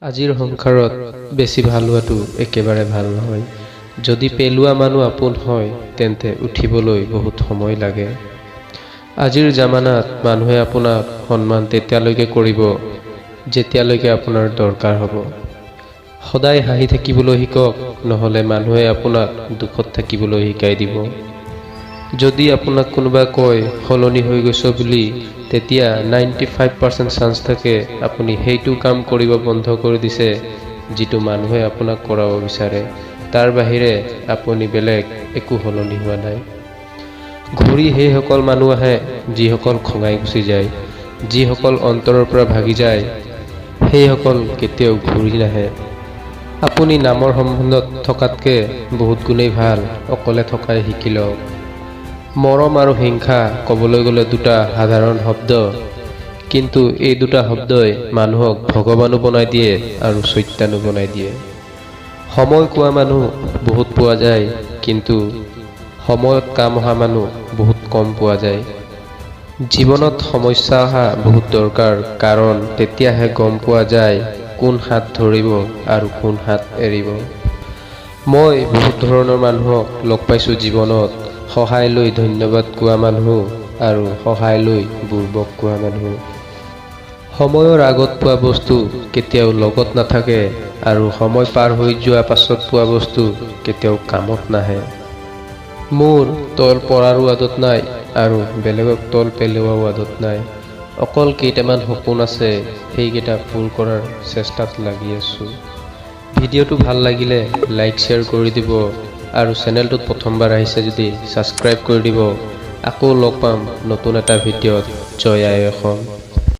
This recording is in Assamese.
আজিৰ সংসাৰত বেছি ভাল হোৱাটো একেবাৰে ভাল নহয়। যদি পেলোৱা মানুহ আপোন হয় তেন্তে উঠিবলৈ বহুত সময় লাগে। আজিৰ জামানাত মানুহে আপোনাক সন্মান তেতিয়ালৈকে কৰিব যেতিয়ালৈকে আপোনাৰ দৰকাৰ হ'ব। সদায় হাঁহি থাকিবলৈ শিকক, নহ'লে মানুহে আপোনাক দুখত থাকিবলৈ শিকাই দিব। যদি আপোনাক কোনোবা কয় সলনি হৈ গৈছ বুলি, তেতিয়া 95% চান্স থাকে আপুনি সেইটো কাম কৰিব বন্ধ কৰি দিছে যিটো মানুহে আপোনাক কৰাব বিচাৰে। তাৰ বাহিৰে আপুনি বেলেগ একো সলনি হোৱা নাই। ঘূৰি সেইসকল মানুহ আহে যিসকল খঙাই গুচি যায়, যিসকল অন্তৰৰ পৰা ভাগি যায়, সেইসকল কেতিয়াও ঘূৰি নাহে। আপুনি নামৰ সম্বন্ধত থকাতকে বহুত গুণেই ভাল অকলে থকাই শিকি লওক। মৰম আৰু হিংসা ক'বলৈ গ'লে দুটা সাধাৰণ শব্দ, কিন্তু এই দুটা শব্দই মানুহক ভগৱানো বনাই দিয়ে আৰু চৈতানো বনাই দিয়ে। সময় কোৱা মানুহ বহুত পোৱা যায়, কিন্তু সময়ত কাম অহা মানুহ বহুত কম পোৱা যায়। জীৱনত সমস্যা অহা বহুত দৰকাৰ, কাৰণ তেতিয়াহে গম পোৱা যায় কোন হাত ধৰিব আৰু কোন হাত এৰিব। মই বহুত ধৰণৰ মানুহক লগ পাইছোঁ জীৱনত, সহায় লৈ ধন্যবাদ কোৱা মানুহ আৰু সহায় লৈ বুৰ্বক কোৱা মানুহ। সময়ৰ আগত পোৱা বস্তু কেতিয়াও লগত নাথাকে, আৰু সময় পাৰ হৈ যোৱা পাছত পোৱা বস্তু কেতিয়াও কামত নাহে। মোৰ তল পৰাৰো আদত নাই আৰু বেলেগক তল পেলোৱাও আদত নাই। অকল কেইটামান সপোন আছে, সেইকেইটা পূৰ কৰাৰ চেষ্টাত লাগি আছোঁ। ভিডিঅ'টো ভাল লাগিলে লাইক শ্বেয়াৰ কৰি দিব, আৰু চেনেলটোত প্ৰথমবাৰ আহিছে যদি ছাবস্ক্ৰাইব কৰি দিব। আকৌ লগ পাম নতুন এটা ভিডিঅ'ত। জয় আই অসম।